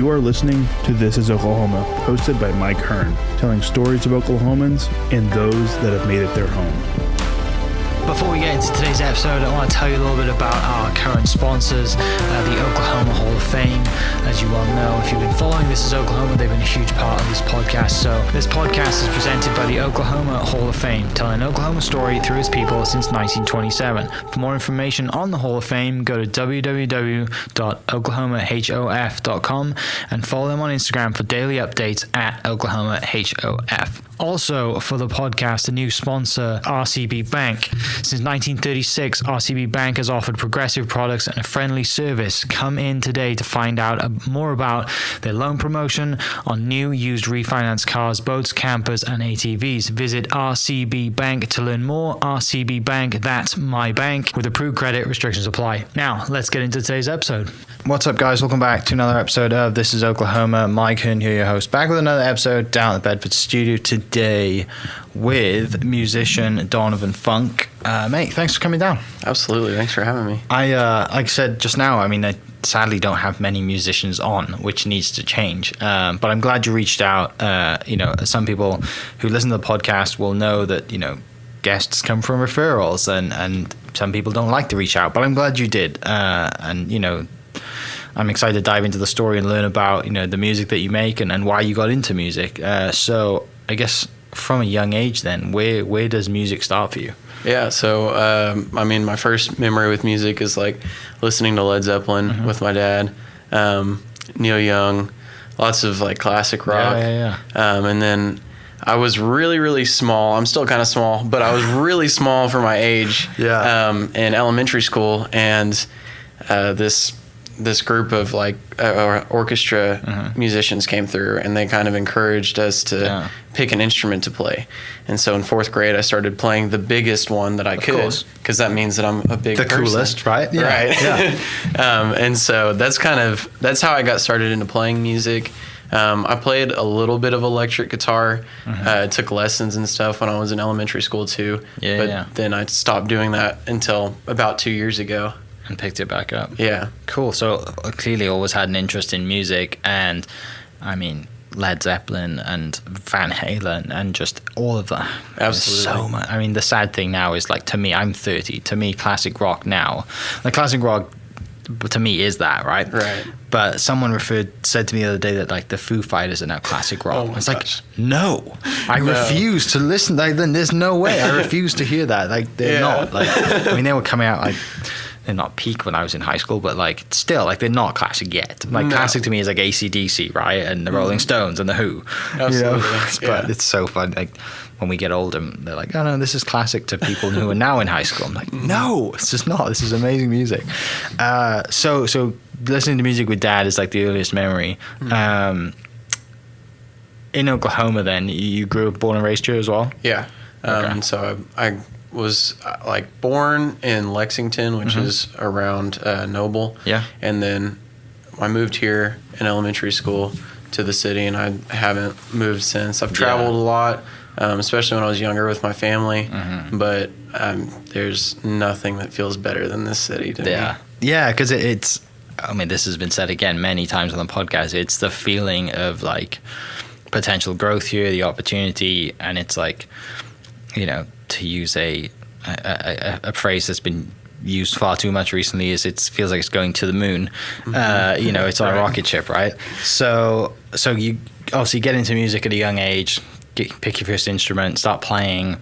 You are listening to This is Oklahoma, hosted by Mike Hearn, telling stories of Oklahomans and those that have made it their home. Before we get into today's episode, I want to tell you a little bit about our current sponsors, the Oklahoma Hall of Fame. As you well know, if you've been following This is Oklahoma, they've been a huge part of this podcast. So this podcast is presented by the Oklahoma Hall of Fame, telling an Oklahoma story through its people since 1927. For more information on the Hall of Fame, go to www.oklahomahof.com and follow them on Instagram for daily updates at oklahomahof. Also, for the podcast, a new sponsor, RCB Bank. Since 1936, RCB Bank has offered progressive products and a friendly service. Come in today to find out more about their loan promotion on new, used, refinanced cars, boats, campers, and ATVs. Visit RCB Bank to learn more. RCB Bank, that's my bank. With approved credit, restrictions apply. Now, let's get into today's episode. What's up, guys? Welcome back to another episode of This is Oklahoma. Mike Hearn here, your host, back with another episode down at the Bedford studio today with musician Donovan Funk. Mate, thanks for coming down. Absolutely. Thanks for having me. Like I said just now, I sadly don't have many musicians on, which needs to change. But I'm glad you reached out. Some people who listen to the podcast will know that, guests come from referrals and some people don't like to reach out, but I'm glad you did. I'm excited to dive into the story and learn about, the music that you make and why you got into music. So I guess from a young age then, where does music start for you? Yeah, so, my first memory with music is like listening to Led Zeppelin with my dad, Neil Young, lots of like classic rock. Yeah. And then I was really, really small. I'm still kind of small, but I was really small for my age in elementary school. And this group of like orchestra musicians came through, and they kind of encouraged us to pick an instrument to play. And so in fourth grade, I started playing the biggest one that I could, because that means that I'm a big person. Coolest, right? Yeah. Right. Yeah. And so that's how I got started into playing music. I played a little bit of electric guitar. Took lessons and stuff when I was in elementary school too. Then I stopped doing that until about 2 years ago. And picked it back up. Yeah. Cool. So clearly always had an interest in music, and Led Zeppelin and Van Halen and just all of that. Absolutely. So much. The sad thing now is, like, to me, I'm 30. To me, classic rock now, like classic rock to me is that, right? Right. But someone said to me the other day that like the Foo Fighters are now classic rock. It's like, no, I refuse to listen. Like, then there's no way. I refuse to hear that. Like, they're not. Like, they were coming out like. They're not peak when I was in high school, but like still, like they're not classic yet. Like classic to me is like AC/DC, right, and the Rolling Stones and the Who. Absolutely. But it's so fun. Like when we get older, they're like, "Oh no, this is classic to people who are now in high school." I'm like, "No, it's just not. This is amazing music." So listening to music with Dad is like the earliest memory. In Oklahoma, then you grew up, born and raised here as well. Yeah. So I was like born in Lexington, which is around Noble. Yeah. And then I moved here in elementary school to the city, and I haven't moved since. I've traveled a lot, especially when I was younger with my family. But there's nothing that feels better than this city to me. Yeah, because it's. This has been said again many times on the podcast. It's the feeling of like potential growth here, the opportunity, and it's like, to use a phrase that's been used far too much recently, is it feels like it's going to the moon. It's on a rocket ship, right? So you obviously get into music at a young age, pick your first instrument, start playing.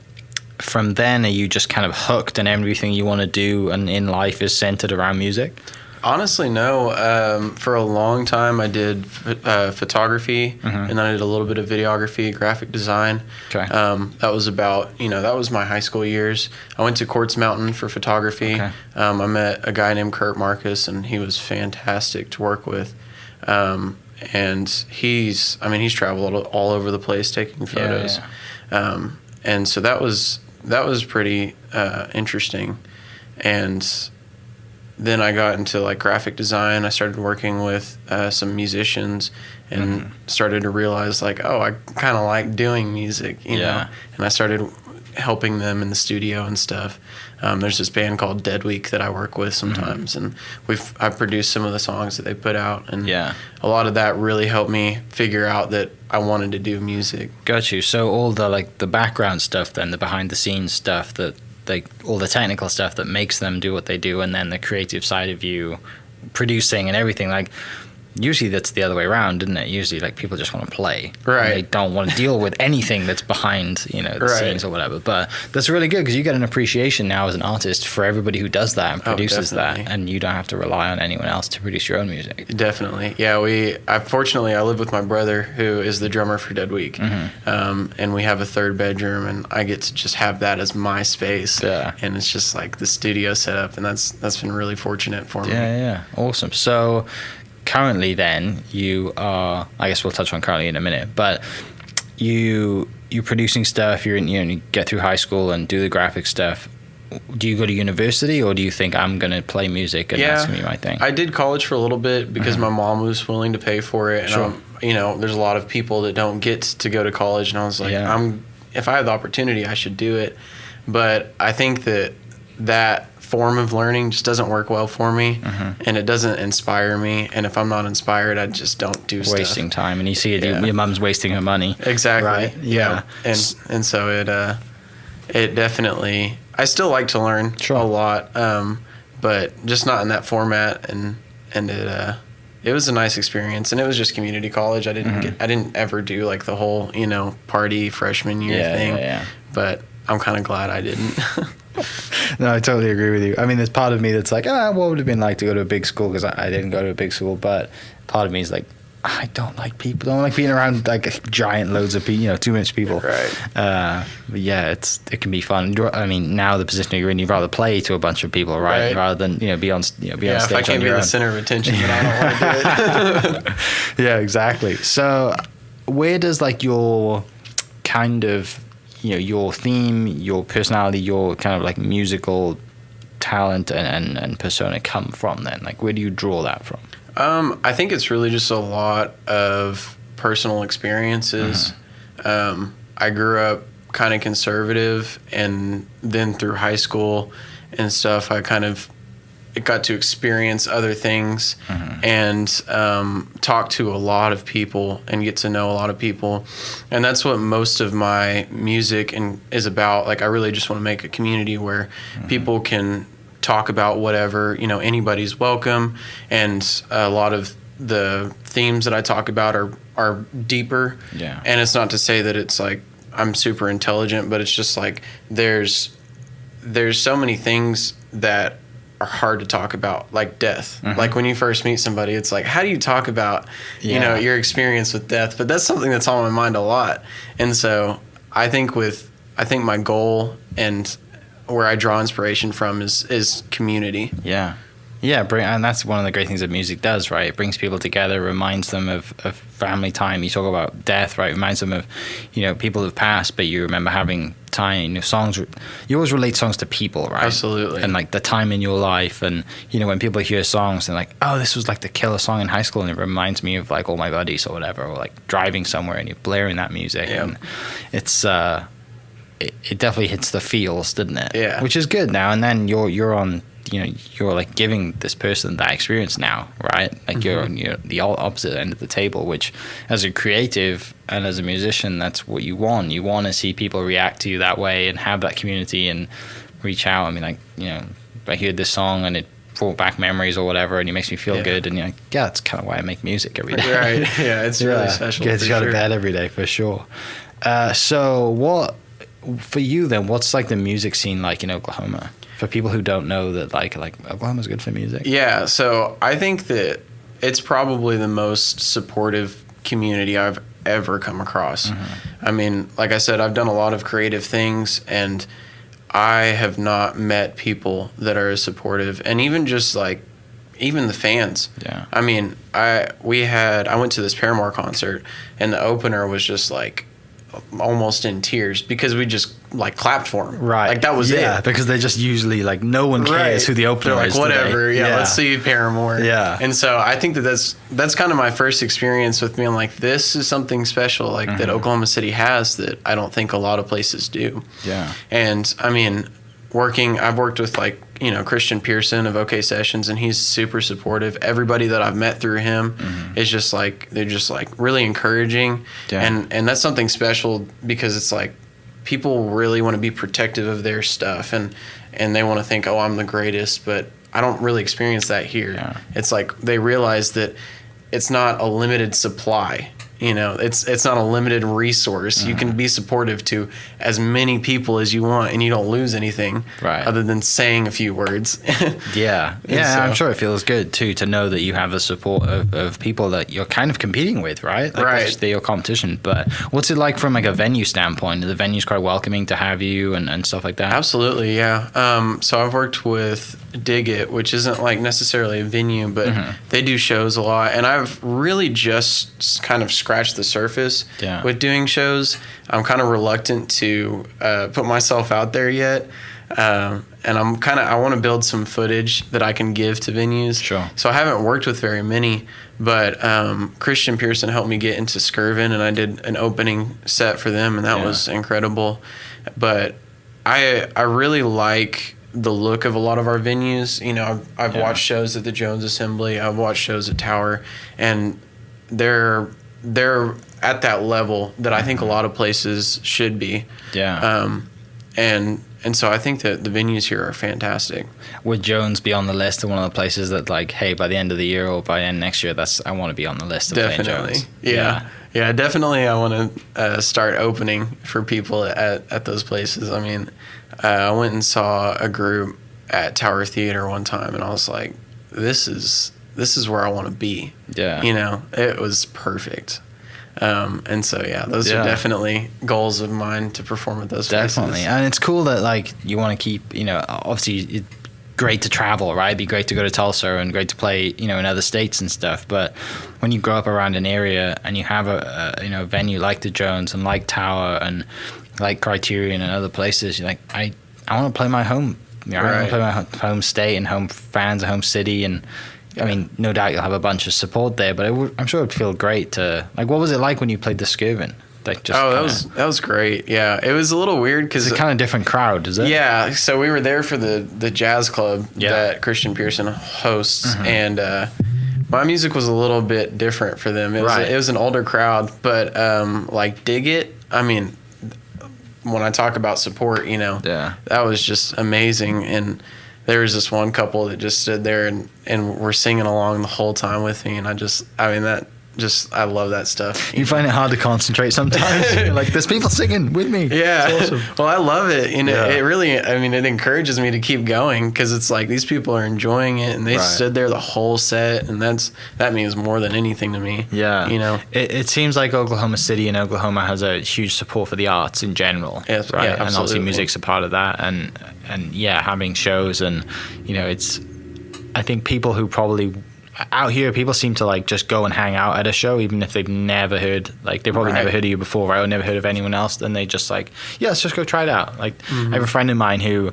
From then, are you just kind of hooked and everything you want to do and in life is centered around music? Honestly, no. For a long time, I did photography, and then I did a little bit of videography, graphic design. Okay. That was about, that was my high school years. I went to Quartz Mountain for photography. Okay. I met a guy named Kurt Marcus, and he was fantastic to work with. And he's traveled all over the place taking photos. And so that was pretty interesting. And then I got into like graphic design. I started working with some musicians and started to realize like, oh, I kind of like doing music, you know? And I started helping them in the studio and stuff. There's this band called Dead Week that I work with sometimes, and I've produced some of the songs that they put out, and a lot of that really helped me figure out that I wanted to do music. Got you. So all the background stuff, then the behind the scenes stuff, that all the technical stuff that makes them do what they do, and then the creative side of you producing and everything, like. Usually that's the other way around, isn't it? Usually, like, people just want to play. Right. They don't want to deal with anything that's behind, the scenes or whatever. But that's really good because you get an appreciation now as an artist for everybody who does that and produces that, and you don't have to rely on anyone else to produce your own music. Definitely. Yeah, I live with my brother, who is the drummer for Dead Week. And we have a third bedroom, and I get to just have that as my space. Yeah. And it's just like the studio setup, and that's been really fortunate for me. Yeah. Awesome. So currently then you are, I guess we'll touch on currently in a minute, but you're producing stuff, you get through high school and do the graphic stuff. Do you go to university, or do you think I'm going to play music and that's going to be my thing? I did college for a little bit because my mom was willing to pay for it. And there's a lot of people that don't get to go to college, and I was like, if I have the opportunity, I should do it. But I think that form of learning just doesn't work well for me, and it doesn't inspire me, and if I'm not inspired, I just don't do stuff. Wasting time, and you see it, your mom's wasting her money. Exactly. Right? Yeah. And so it definitely, I still like to learn a lot, but just not in that format, and it was a nice experience, and it was just community college. I didn't ever do like the whole party freshman year thing, but I'm kind of glad I didn't. No, I totally agree with you. I mean, there's part of me that's like, what would it have been like to go to a big school, because I didn't go to a big school, but part of me is like, I don't like people. I don't like being around like giant loads of people, too much people. Right. But yeah, it can be fun. I mean, now the position you're in, you'd rather play to a bunch of people, right? Rather than be on stage. If I can't be the center of attention, then I don't want to do it. Yeah, exactly. So, where does like your kind of your theme, your personality, your kind of like musical talent and persona come from then? Like, where do you draw that from? I think it's really just a lot of personal experiences. I grew up kind of conservative, and then through high school and stuff, I got to experience other things and talk to a lot of people and get to know a lot of people. And that's what most of my music is about. Like, I really just want to make a community where people can talk about whatever, anybody's welcome. And a lot of the themes that I talk about are deeper. Yeah. And it's not to say that it's like I'm super intelligent, but it's just like there's so many things that are hard to talk about, like death. Like when you first meet somebody, it's like, how do you talk about your experience with death? But that's something that's on my mind a lot. And so I think my goal and where I draw inspiration from is community. And that's one of the great things that music does, right? It brings people together, reminds them of family time. You talk about death, right? It reminds them of people who've passed, but you remember having time. Songs, you always relate songs to people, right? Absolutely. And like the time in your life, and when people hear songs, they're like, oh, this was like the killer song in high school, and it reminds me of like all my buddies or whatever, or like driving somewhere and you're blaring that music. And it's it definitely hits the feels, doesn't it? Yeah. Which is good now. And then you're on, you're like giving this person that experience now, right? Like you're on the opposite end of the table, which as a creative and as a musician, that's what you want. You want to see people react to you that way and have that community and reach out. I mean, like, I hear this song and it brought back memories or whatever, and it makes me feel good. And you're like, that's kind of why I make music every day. Right. Yeah. It's really special. Gets you out of bed every day for sure. So what, for you then, what's like the music scene like in Oklahoma? For people who don't know that like Oklahoma's good for music. Yeah, so I think that it's probably the most supportive community I've ever come across. I mean, like I said, I've done a lot of creative things, and I have not met people that are as supportive, and even just like even the fans. Yeah. I mean, I went to this Paramore concert, and the opener was just like almost in tears because we just like clapped for him. Right. Like that was it. Yeah, because they just usually like no one cares who the opener They're is. like, whatever. Today. Yeah, let's see Paramore. Yeah. And so I think that's kind of my first experience with being like, this is something special like that Oklahoma City has that I don't think a lot of places do. Yeah. And I mean, I've worked with like, you know, Christian Pearson of OK Sessions, and he's super supportive. Everybody that I've met through him is just like, they're just like really encouraging. Yeah. And that's something special because it's like people really want to be protective of their stuff and they want to think, oh, I'm the greatest, but I don't really experience that here. Yeah. It's like they realize that it's not a limited supply. You know, it's not a limited resource. You can be supportive to as many people as you want, and you don't lose anything other than saying a few words. Yeah. Yeah, so, I'm sure it feels good, too, to know that you have the support of people that you're kind of competing with, right? Like, right. They're your competition. But what's it like from, like, a venue standpoint? Are the venues quite welcoming to have you and stuff like that? Absolutely, yeah. So I've worked with Dig It, which isn't, like, necessarily a venue, but they do shows a lot. And I've really just kind of scratched the surface with doing shows. I'm kind of reluctant to put myself out there yet. And I want to build some footage that I can give to venues. Sure. So I haven't worked with very many, but Christian Pearson helped me get into Skirvin, and I did an opening set for them, and that was incredible. But I really like the look of a lot of our venues. You know, I've watched shows at the Jones Assembly. I've watched shows at Tower, and they're at that level that I think a lot of places should be. Yeah. And so I think that the venues here are fantastic. Would Jones be on the list of one of the places that, like, hey, by the end of the year or by the end of next year, I want to be on the list of Definitely. Jones? Yeah, definitely. I want to start opening for people at those places. I mean, I went and saw a group at Tower Theater one time, and I was like, this is where I want to be. Yeah. You know, it was perfect. And so, those are definitely goals of mine to perform at those places. Definitely. And it's cool that, like, you want to keep, you know, obviously it's great to travel, right? It'd be great to go to Tulsa and great to play, you know, in other states and stuff. But when you grow up around an area and you have a venue like the Jones and like Tower and like Criterion and other places, you're like, I want to play my home. You know, I want to play my home state and home fans and home city. And I mean, no doubt you'll have a bunch of support there, but I'm sure it'd feel great to, like, what was it like when you played the Skirvin? Like, just that was great. Yeah, it was a little weird because it's a kind of different crowd, is it? Yeah, so we were there for the jazz club that Christian Pearson hosts, and my music was a little bit different for them. It was an older crowd, but like Dig It, I mean, when I talk about support, you know, that was just amazing. And there was this one couple that just stood there and were singing along the whole time with me, and I love that stuff. You find it hard to concentrate sometimes. You're like, there's people singing with me. Yeah. It's awesome. Well, I love it. And it really, I mean, it encourages me to keep going because it's like these people are enjoying it and they stood there the whole set. And that means more than anything to me. Yeah. You know, it seems like Oklahoma City and Oklahoma has a huge support for the arts in general. Yes, right. Yeah, and obviously music's a part of that. And having shows and, you know, I think people who probably out here, people seem to like just go and hang out at a show, even if they've never heard, like they probably never heard of you before, right? Or never heard of anyone else. Then they just like, let's just go try it out. Like I have a friend of mine who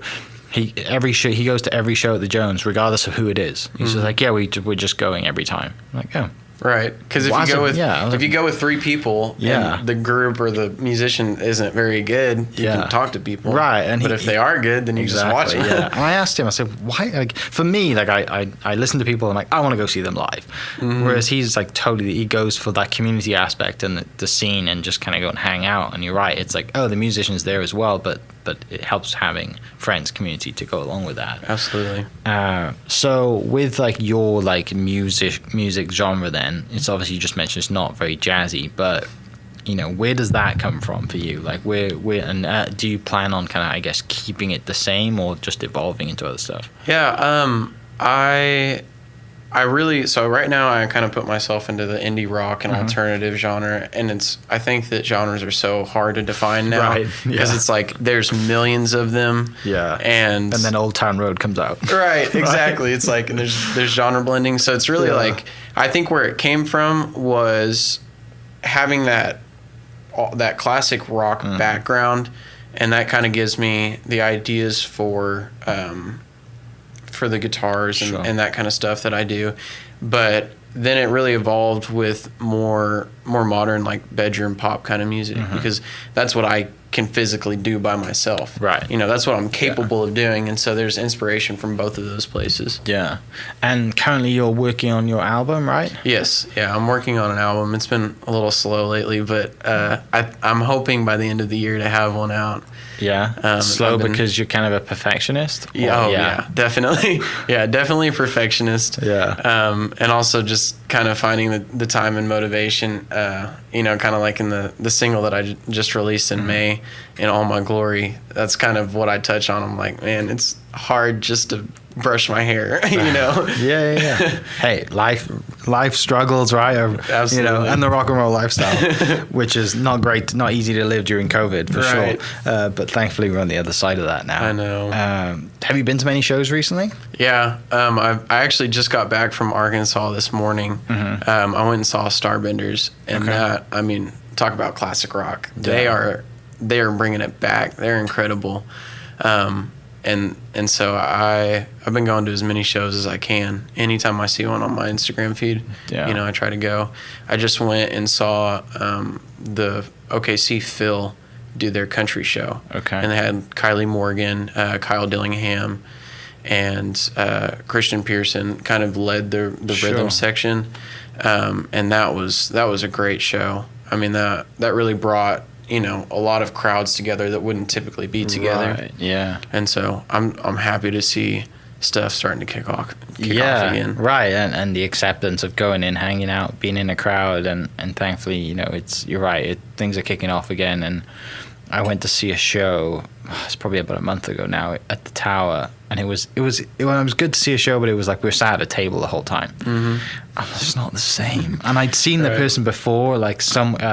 he goes to every show at the Jones, regardless of who it is. He's just like, we're just going every time. I'm like, oh. Right, because if you go with three people, and the group or the musician isn't very good, you can talk to people, right? But if they are good, then you just watch them. Yeah. And I asked him, I said, why? Like for me, like I listen to people, and I'm like, I want to go see them live. Whereas he's like he goes for that community aspect and the scene, and just kind of go and hang out. And you're right, it's like, the musician's there as well, but it helps having friends, community to go along with that. Absolutely. So with like your like music genre, then it's obviously, you just mentioned it's not very jazzy, but you know, where does that come from for you? Like where and do you plan on kind of, I guess, keeping it the same or just evolving into other stuff? Yeah, I really, so right now I kind of put myself into the indie rock and alternative genre, and I think that genres are so hard to define now, because it's like there's millions of them, and then Old Town Road comes out, right? Exactly. It's like, and there's genre blending, so it's really like, I think where it came from was having that that classic rock background, and that kind of gives me the ideas for the guitars and that kind of stuff that I do. But then it really evolved with more modern, like bedroom pop kind of music, because that's what I can physically do by myself. Right. You know, that's what I'm capable of doing. And so there's inspiration from both of those places. Yeah. And currently you're working on your album, right? Yes. Yeah, I'm working on an album. It's been a little slow lately, but I'm hoping by the end of the year to have one out. Yeah. Slow because you're kind of a perfectionist? Yeah, yeah, definitely. Yeah, definitely a perfectionist. Yeah. And also just kind of finding the time and motivation, you know, kind of like in the single that I just released in May, in All My Glory. That's kind of what I touch on. I'm like, man, it's hard just to brush my hair, you know? Yeah. Hey, life struggles, right? Absolutely. You know, and the rock and roll lifestyle, which is not great, not easy to live during COVID, for sure. But thankfully, we're on the other side of that now. I know. Have you been to many shows recently? Yeah. I actually just got back from Arkansas this morning. I went and saw Starbenders, and that, I mean, talk about classic rock. Yeah. They are bringing it back. They're incredible. And so I've been going to as many shows as I can. Anytime I see one on my Instagram feed, you know, I try to go. I just went and saw the OKC Phil do their country show. Okay. And they had Kylie Morgan, Kyle Dillingham, and Christian Pearson kind of led the rhythm section. And that was a great show. I mean, that really brought, you know, a lot of crowds together that wouldn't typically be together. Right, yeah. And so I'm happy to see stuff starting to kick off again. Right. And the acceptance of going in, hanging out, being in a crowd, and thankfully, you know, you're right, things are kicking off again. And I went to see a show, it's probably about a month ago now, at the Tower, and it was good to see a show, but it was like we were sat at a table the whole time. It's not the same. And I'd seen the person before, like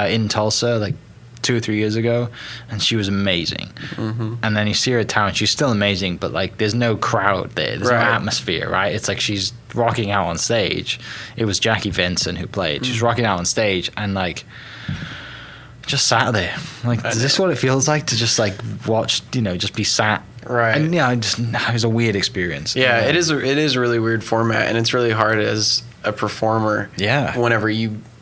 in Tulsa, like 2 or 3 years ago, and she was amazing. And then you see her at Tower, and she's still amazing, but like there's no crowd there, there's no atmosphere, right? It's like she's rocking out on stage. It was Jackie Vincent who played. She's rocking out on stage, and like just sat there. Like, is this what it feels like to just like watch, you know, just be sat? Right. And yeah, it was a weird experience. Yeah, it is a really weird format, and it's really hard as a performer. Yeah. Whenever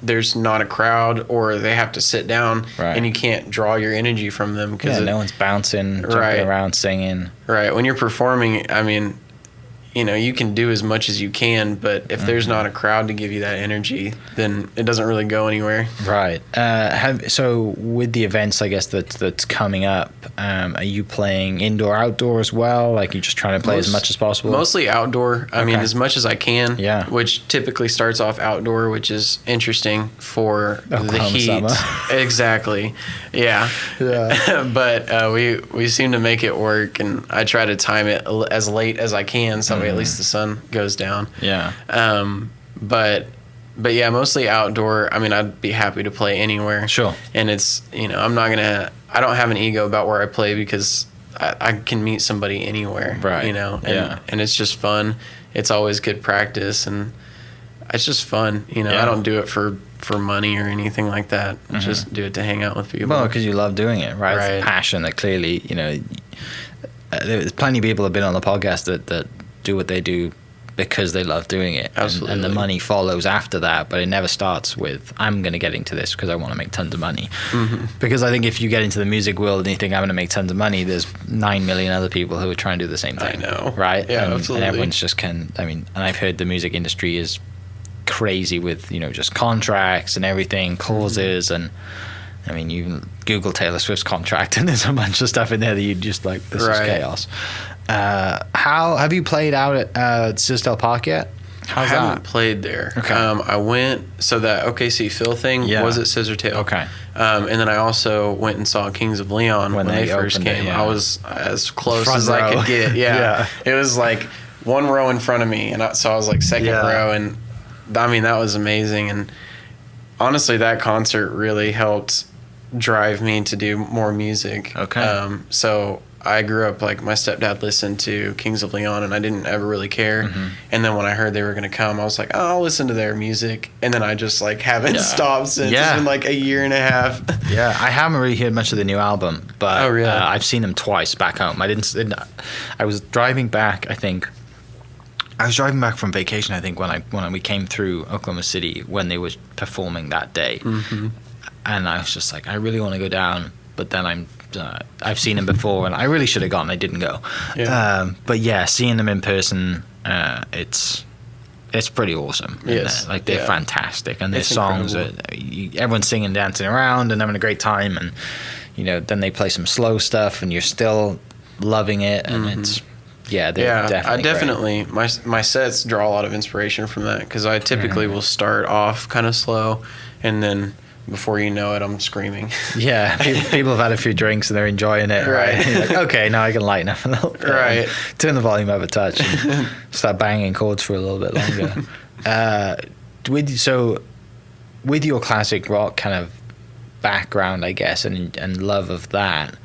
there's not a crowd, or they have to sit down, and you can't draw your energy from them because no one's bouncing, jumping around, singing. Right. When you're performing, I mean, you know, you can do as much as you can, but if there's not a crowd to give you that energy, then it doesn't really go anywhere. Right. So with the events, I guess that's coming up, are you playing indoor, outdoor as well? Like, you're just trying to play as much as possible? Mostly outdoor. I mean, as much as I can. Yeah. Which typically starts off outdoor, which is interesting for the heat. Summer. Exactly. Yeah. But we seem to make it work, and I try to time it as late as I can, so at least the sun goes down. Yeah. But yeah, mostly outdoor. I mean, I'd be happy to play anywhere. Sure. And it's, you know, I don't have an ego about where I play, because I can meet somebody anywhere. Right. You know, and it's just fun. It's always good practice, and it's just fun. You know, I don't do it for money or anything like that. I just do it to hang out with people. Well, because you love doing it, right? It's a passion that clearly, you know, there's plenty of people that have been on the podcast that do what they do because they love doing it. Absolutely. And the money follows after that, but it never starts with, I'm going to get into this because I want to make tons of money. Because I think if you get into the music world and you think I'm going to make tons of money, there's 9 million other people who are trying to do the same thing. I know. Right? Yeah, absolutely. And everyone's just and I've heard the music industry is crazy with, you know, just contracts and everything, clauses, and I mean, you Google Taylor Swift's contract and there's a bunch of stuff in there that you just like, this is chaos. How have you played out at Citadel Park yet? How's I haven't played there. Okay. I went, so that OKC Phil thing was at Scissortail. Okay. And then I also went and saw Kings of Leon when they first came. I was as close Front as row. I could get. Yeah. It was like one row in front of me, and so I was like second row, and I mean, that was amazing. And honestly, that concert really helped drive me to do more music. Okay. So I grew up, like, my stepdad listened to Kings of Leon, and I didn't ever really care. And then when I heard they were going to come, I was like, oh, I'll listen to their music. And then I just, like, haven't stopped since. It's been like a year and a half. Yeah, I haven't really heard much of the new album, but oh, really? I've seen them twice back home. I was driving back, I think. I was driving back from vacation, I think, when we came through Oklahoma City when they were performing that day. And I was just like, I really want to go down, but then I've seen them before, and I really should have gone. I didn't go. But yeah, seeing them in person, it's pretty awesome. Yes. Like, they're fantastic, and their It's songs everyone's singing, dancing around, and having a great time. And then they play some slow stuff, and you're still loving it, and it's. Yeah, I definitely my sets draw a lot of inspiration from that, because I typically will start off kind of slow, and then before you know it, I'm screaming. Yeah, people have had a few drinks and they're enjoying it. Right. You're like, okay, now I can lighten up a little bit. Right. Turn the volume up a touch and start banging chords for a little bit longer. With your classic rock kind of background, I guess, and love of that,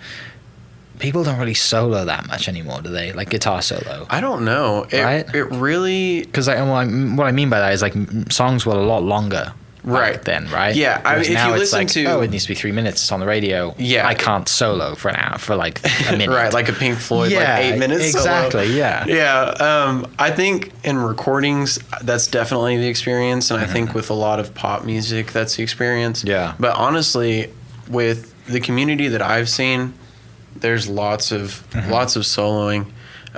people don't really solo that much anymore, do they? Like guitar solo. I don't know. It really... Because what I mean by that is, like, songs were a lot longer back then, right? Yeah. I mean, if now you it's listen like, to... oh, it needs to be 3 minutes. It's on the radio. Yeah. I can't solo for an hour, for like a minute. Right, like a Pink Floyd, like 8 minutes exactly, solo. Yeah. Yeah. I think in recordings, that's definitely the experience. And I think with a lot of pop music, that's the experience. Yeah. But honestly, with the community that I've seen... There's lots of soloing,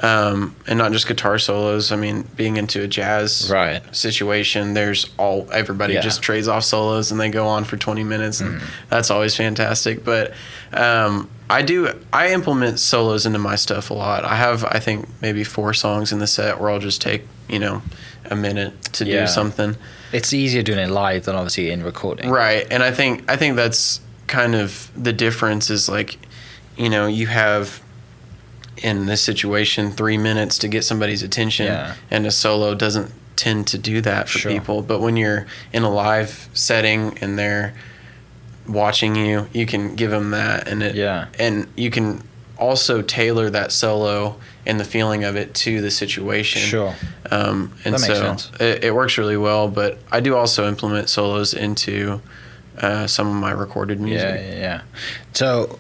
and not just guitar solos. I mean, being into a jazz situation, everybody just trades off solos and they go on for 20 minutes, and that's always fantastic. But I implement solos into my stuff a lot. I have, I think, maybe 4 songs in the set where I'll just take a minute to do something. It's easier doing it live than obviously in recording. Right, and I think that's kind of the difference is, like, you have, in this situation, 3 minutes to get somebody's attention, and a solo doesn't tend to do that for people. But when you're in a live setting and they're watching you, you can give them that, and you can also tailor that solo and the feeling of it to the situation. Sure. And that so makes sense. It works really well, but I do also implement solos into some of my recorded music. Yeah. So...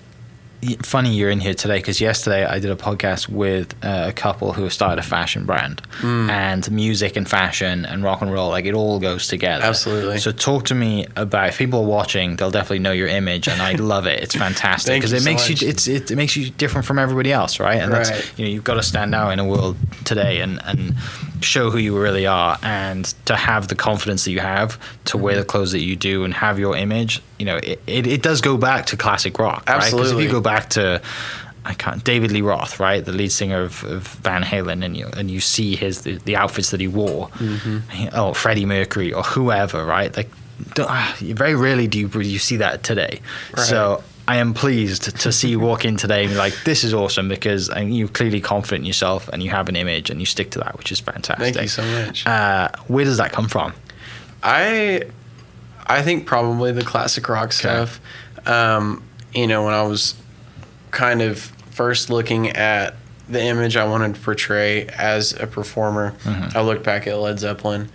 funny you're in here today, because yesterday I did a podcast with a couple who started a fashion brand, and music and fashion and rock and roll, like, it all goes together. Absolutely. So talk to me about, if people are watching, they'll definitely know your image, and I love it. It's fantastic because it makes you different from everybody else, right? And that's, you've got to stand out in a world today and show who you really are, and to have the confidence that you have to wear the clothes that you do and have your image. It does go back to classic rock, right? Absolutely. Because if you go back to David Lee Roth, right, the lead singer of Van Halen, and you see the outfits that he wore, Freddie Mercury or whoever, right? Like, very rarely do you see that today. Right. So I am pleased to see you walk in today and be like, this is awesome, because you're clearly confident in yourself and you have an image and you stick to that, which is fantastic. Thank you so much. Where does that come from? I think probably the classic rock stuff. When I was kind of first looking at the image I wanted to portray as a performer, I looked back at Led Zeppelin,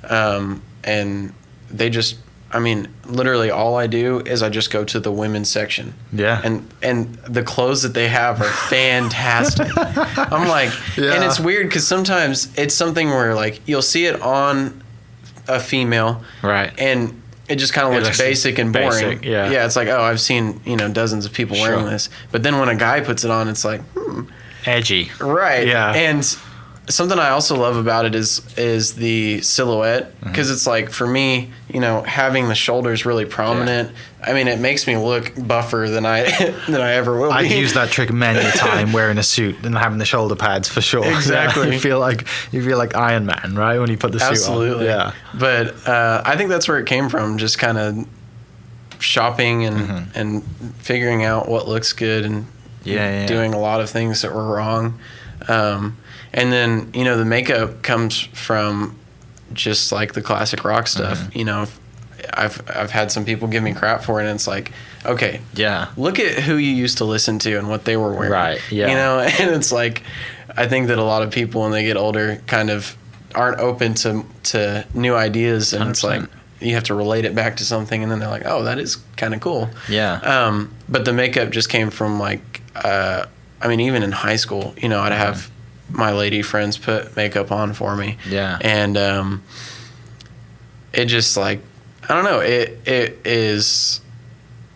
and they just, literally all I do is I just go to the women's section. Yeah. And the clothes that they have are fantastic. I'm like, and it's weird because sometimes it's something where, like, you'll see it on a female. Right. And it just kind of looks basic and boring. Yeah, it's like, oh, I've seen, dozens of people wearing this. But then when a guy puts it on, it's like, edgy. Right. Yeah. And something I also love about it is the silhouette, because it's like, for me, having the shoulders really prominent, it makes me look buffer than I ever will be. I've used that trick many a time, wearing a suit and having the shoulder pads for sure. Exactly. You feel like Iron Man, right, when you put the suit on. Absolutely. Yeah. But I think that's where it came from, just kind of shopping and figuring out what looks good and doing a lot of things that were wrong. And then, the makeup comes from just like the classic rock stuff. I've had some people give me crap for it, and it's like, okay, Yeah. look at who you used to listen to and what they were wearing. Right, yeah. You know, and it's like, I think that a lot of people when they get older kind of aren't open to new ideas, and 100%. it's like you have to relate it back to something, and then they're like, oh, that is kind of cool. Yeah. But the makeup just came from like, I mean, even in high school, you know, I'd have my lady friends put makeup on for me. Yeah. And it just like, I don't know,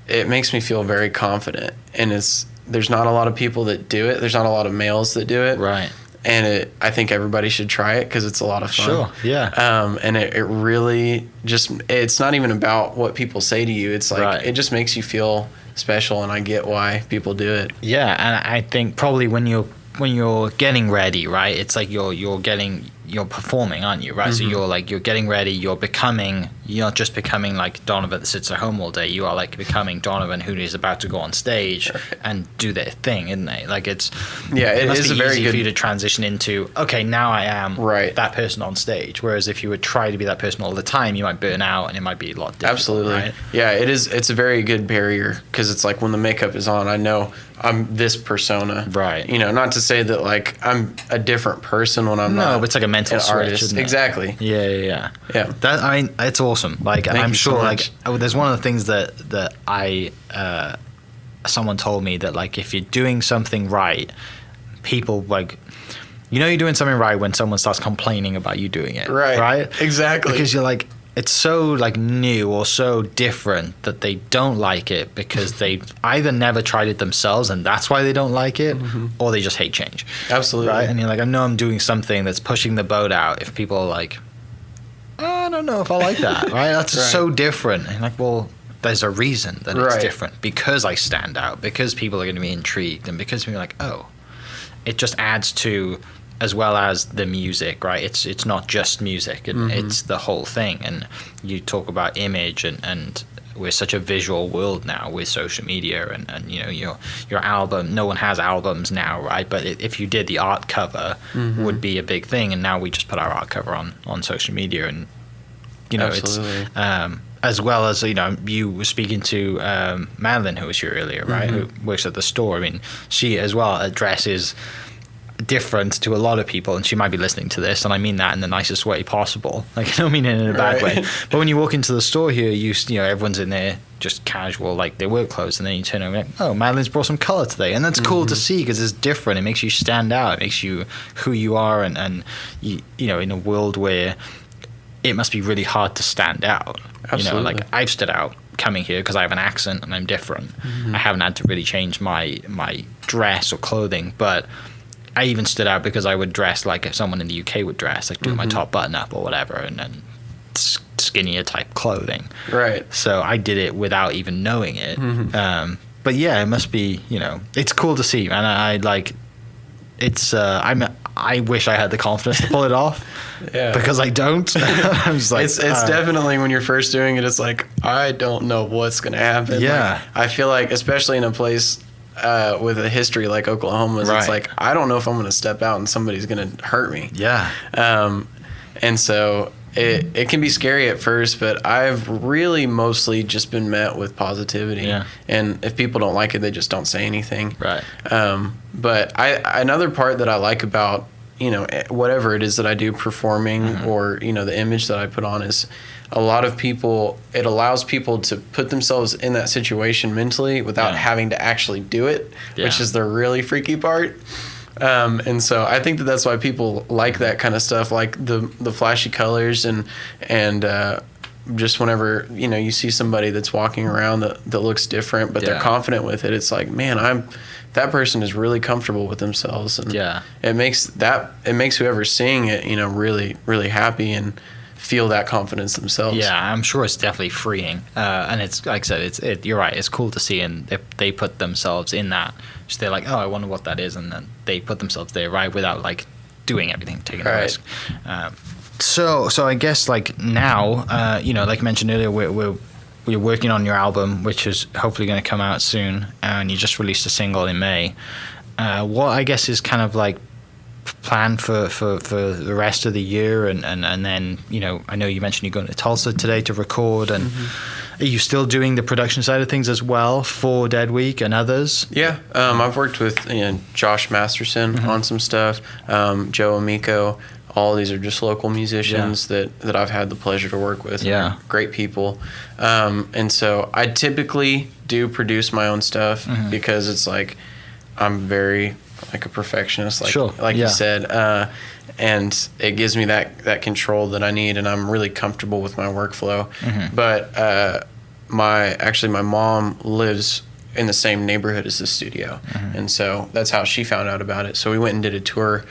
it makes me feel very confident, and there's not a lot of people that do it. There's not a lot of males that do it. Right. And I think everybody should try it because it's a lot of fun. Sure. Yeah. And it really just, it's not even about what people say to you. It's like, Right. it just makes you feel special, and I get why people do it. Yeah, and I think probably when you're getting ready, right? It's like you're performing, aren't you? Right. Mm-hmm. So you're getting ready. You're not just becoming like Donovan that sits at home all day. You are like becoming Donovan who is about to go on stage and do their thing, isn't they? Like it must is be a very easy good for you to transition into, okay, now I am Right. that person on stage. Whereas if you would try to be that person all the time, you might burn out, and it might be a lot different. Absolutely. Right? Yeah, it is. It's a very good barrier because it's like when the makeup is on, I know I'm this persona. Right. You know, not to say that like I'm a different person when I'm No, not. but it's like a mental an switch, artist. isn't it? Exactly. Yeah. Yeah. That, I mean, it's awesome. Like, Thank I'm you so sure, much. like, there's one of the things that I, someone told me that, like, if you're doing something right, people, like, you know, you're doing something right when someone starts complaining about you doing it. Right. Right? Exactly. Because you're like, it's so, like, new or so different that they don't like it because they either never tried it themselves and that's why they don't like it, or they just hate change. Absolutely. Right? And you're like, I know I'm doing something that's pushing the boat out if people are like, I don't know if I like that, right? That's Right. so different. And you're like, well, there's a reason that it's Right. different because I stand out, because people are going to be intrigued, and because people are like, oh, it just adds to, as well as the music, right? It's not just music, and it's the whole thing. And you talk about image, and we're such a visual world now with social media, and you know, your album, no one has albums now, right? But if you did, the art cover would be a big thing, and now we just put our art cover on social media, and you know, Absolutely. it's as well as, you know, you were speaking to Madeline, who was here earlier, right? Who works at the store. I mean, she as well addresses different to a lot of people, and she might be listening to this, and I mean that in the nicest way possible. Like, I don't mean it in a bad Right. way. But when you walk into the store here, you know, everyone's in there just casual, like their work clothes, and then you turn over and like, oh, Madeline's brought some color today, and that's cool to see because it's different. It makes you stand out. It makes you who you are, and you know, in a world where it must be really hard to stand out. Absolutely. You know, like I've stood out coming here because I have an accent and I'm different. I haven't had to really change my dress or clothing, but I even stood out because I would dress like if someone in the UK would dress, like do my top button up or whatever, and then skinnier type clothing. Right. So I did it without even knowing it. But yeah, it must be, you know, it's cool to see, and I like. It's I wish I had the confidence to pull it off. Yeah. Because I don't. I'm just like, It's definitely when you're first doing it, it's like, I don't know what's going to happen. Yeah. Like, I feel like, especially in a place with a history like Oklahoma's, Right. it's like, I don't know if I'm going to step out and somebody's going to hurt me. Yeah. And so it can be scary at first, but I've really mostly just been met with positivity. Yeah. And if people don't like it, they just don't say anything. Right. But another part that I like about, you know, whatever it is that I do performing or, you know, the image that I put on is a lot of people, it allows people to put themselves in that situation mentally without having to actually do it, which is the really freaky part. And so I think that that's why people like that kind of stuff, like the flashy colors and just whenever, you know, you see somebody that's walking around that looks different, but they're confident with it. It's like, man, that person is really comfortable with themselves. And it makes whoever's seeing it, you know, really, really happy and feel that confidence themselves. Yeah, I'm sure it's definitely freeing. And it's, like I said, you're right. It's cool to see, and they put themselves in that. So they're like, oh, I wonder what that is. And then they put themselves there, right, without like doing everything, taking a risk. So I guess like now, you know, like I mentioned earlier, we're working on your album, which is hopefully going to come out soon, and you just released a single in May. What I guess is kind of like planned for the rest of the year, and then I know you mentioned you're going to Tulsa today to record, and are you still doing the production side of things as well for Dead Week and others? Yeah, I've worked with Josh Masterson on some stuff, Joe Amico. All of these are just local musicians that I've had the pleasure to work with. Yeah, great people, and so I typically do produce my own stuff because it's like I'm very like a perfectionist, like you said, and it gives me that control that I need, and I'm really comfortable with my workflow. But my mom lives in the same neighborhood as the studio, and so that's how she found out about it. So we went and did a tour.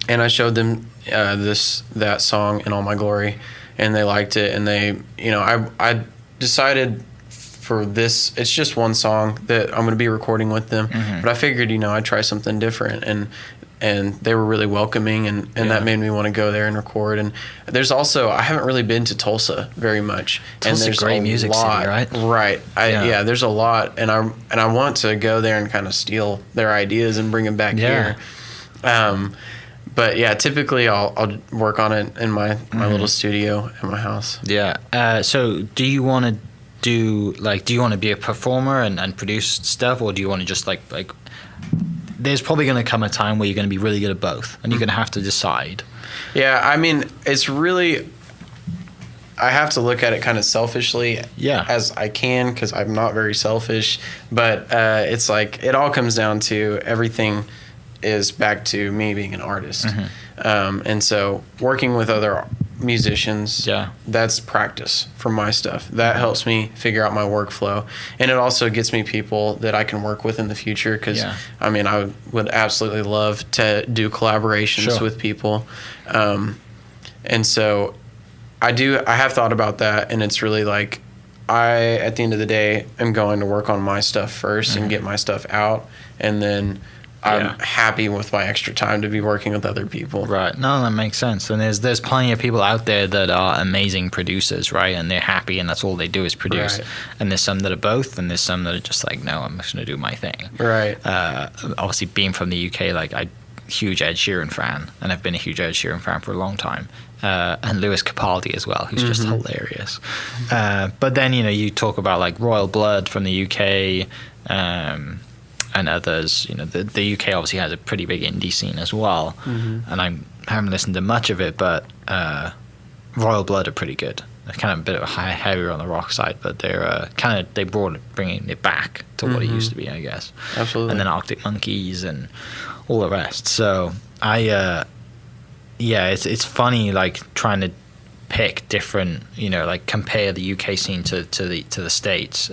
And I showed them that song in All My Glory, and they liked it. And they, I decided for this, it's just one song that I'm going to be recording with them. But I figured, I'd try something different, and they were really welcoming, and that made me want to go there and record. And there's also, I haven't really been to Tulsa very much. Tulsa's and there's a great music city, right? Right. There's a lot, and I want to go there and kind of steal their ideas and bring them back here. But yeah, typically I'll work on it in my little studio in my house. Yeah. So do you want to do you want to be a performer and produce stuff, or do you want to just like there's probably going to come a time where you're going to be really good at both, and you're going to have to decide. Yeah, I mean, it's really, I have to look at it kind of selfishly as I can, because I'm not very selfish, but it's like it all comes down to everything is back to me being an artist. And so working with other musicians, that's practice for my stuff. That helps me figure out my workflow, and it also gets me people that I can work with in the future, because I mean, I would absolutely love to do collaborations with people. And so I have thought about that, and it's really like at the end of the day, am going to work on my stuff first and get my stuff out, and then I'm happy with my extra time to be working with other people. Right. No, that makes sense. And there's plenty of people out there that are amazing producers, right? And they're happy, and that's all they do is produce. Right. And there's some that are both, and there's some that are just like, no, I'm just going to do my thing. Right. Obviously, being from the UK, like I'm a huge Ed Sheeran fan, and I've been a huge Ed Sheeran fan for a long time. And Lewis Capaldi as well, who's just hilarious. But then, you talk about like Royal Blood from the UK, and others. The UK obviously has a pretty big indie scene as well, and I haven't listened to much of it, but Royal Blood are pretty good. They're kind of a bit heavier on the rock side, but they're bringing it back to what it used to be, I guess. Absolutely. And then Arctic Monkeys and all the rest. So it's funny, like trying to pick different, like compare the UK scene to the States.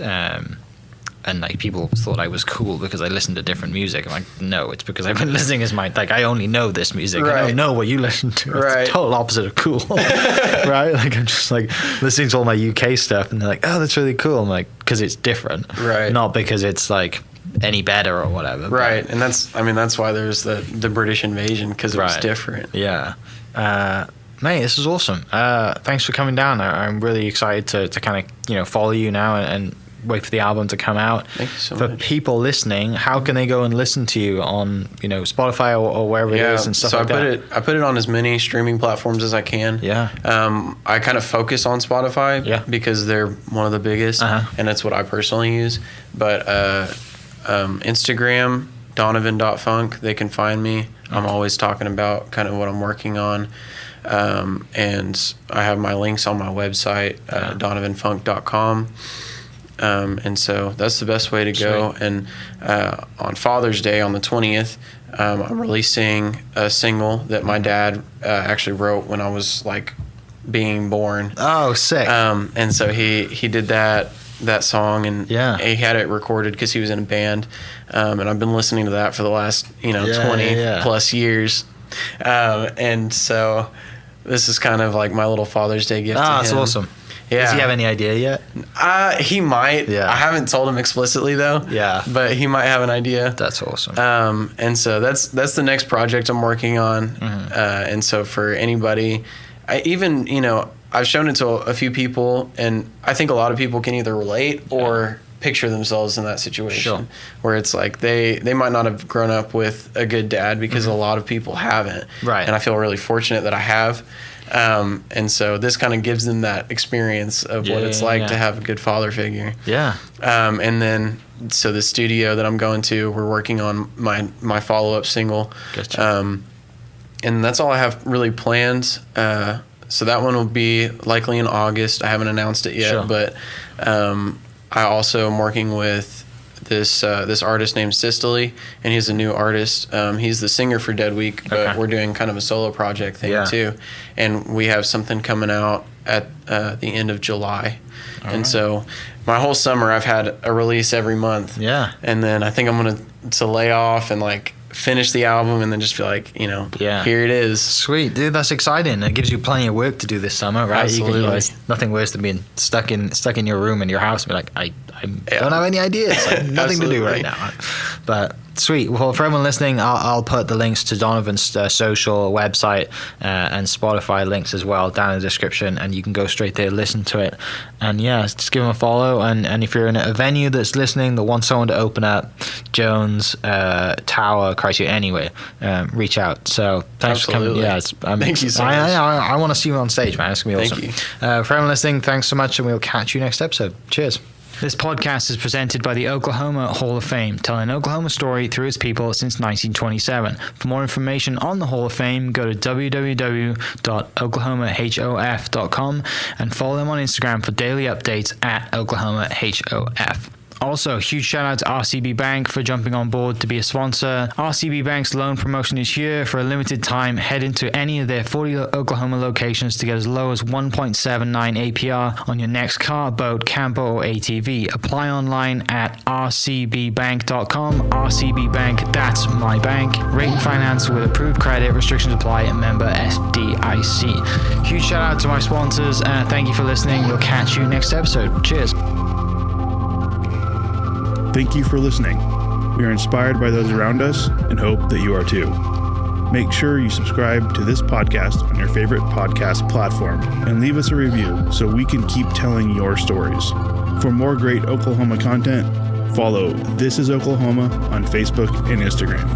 And like people thought I was cool because I listened to different music. I'm like, no, it's because I've been listening I only know this music. Right. I don't know what you listen to. It's the total opposite of cool. Right? Like I'm just like listening to all my UK stuff, and they're like, oh, that's really cool. I'm like, because it's different. Right. Not because it's like any better or whatever. Right. And that's why there's the British invasion, because it was different. Yeah. Mate, this is awesome. Thanks for coming down. I'm really excited to kind of, follow you now and wait for the album to come out. Thank you so much. For people listening, how can they go and listen to you on, Spotify or wherever it is and stuff like that? I put it on as many streaming platforms as I can. Yeah. I kind of focus on Spotify because they're one of the biggest, and that's what I personally use. But Instagram, Donovan.Funk, they can find me. I'm always talking about kind of what I'm working on. And I have my links on my website, donovanfunk.com. And so that's the best way to go. And on Father's Day, on the 20th, I'm releasing a single that my dad actually wrote when I was like being born. Oh, sick. And so he did that song, and he had it recorded because he was in a band. And I've been listening to that for the last 20 plus years. And so this is kind of like my little Father's Day gift to him. That's awesome. Yeah. Does he have any idea yet? He might. Yeah. I haven't told him explicitly though. Yeah. But he might have an idea. That's awesome. And so that's the next project I'm working on. And so for anybody, I've shown it to a few people, and I think a lot of people can either relate or picture themselves in that situation, Sure. where it's like they might not have grown up with a good dad, because a lot of people haven't. Right. And I feel really fortunate that I have. And so this kind of gives them that experience of what it's like to have a good father figure. Yeah. And then, so the studio that I'm going to, we're working on my follow-up single. Gotcha. And that's all I have really planned. So that one will be likely in August. I haven't announced it yet, Sure. but I also am working with this artist named Sistoli, and he's a new artist. He's the singer for Dead Week, but Okay. we're doing kind of a solo project thing Yeah. too. And we have something coming out at the end of July. And so my whole summer I've had a release every month. Yeah. And then I think I'm going to lay off and like finish the album and then just be like, here it is. Sweet, dude. That's exciting. It gives you plenty of work to do this summer, right? Absolutely. It's nothing worse than being stuck in your room in your house and be like, I don't have any ideas. Like, nothing to do right now. But sweet. Well, for everyone listening, I'll put the links to Donovan's social website and Spotify links as well down in the description, and you can go straight there, listen to it, and yeah, just give him a follow. And if you're in a venue that's listening that wants someone to open up, Jones, Tower, Christ, anyway, reach out. So thanks for coming. Yeah, thank you so much. I want to see you on stage, man. It's gonna be awesome. Thank you. For everyone listening, thanks so much, and we'll catch you next episode. Cheers. This podcast is presented by the Oklahoma Hall of Fame, telling Oklahoma story through its people since 1927. For more information on the Hall of Fame, go to www.oklahomahof.com and follow them on Instagram for daily updates at oklahomahof. Also, huge shout out to RCB Bank for jumping on board to be a sponsor. RCB Bank's loan promotion is here for a limited time. Head into any of their 40 Oklahoma locations to get as low as 1.79 APR on your next car, boat, camper, or ATV. Apply online at rcbbank.com. RCB Bank, that's my bank. Rate and finance with approved credit. Restrictions apply. And member FDIC. Huge shout out to my sponsors. Thank you for listening. We'll catch you next episode. Cheers. Thank you for listening. We are inspired by those around us and hope that you are too. Make sure you subscribe to this podcast on your favorite podcast platform and leave us a review so we can keep telling your stories. For more great Oklahoma content, follow This Is Oklahoma on Facebook and Instagram.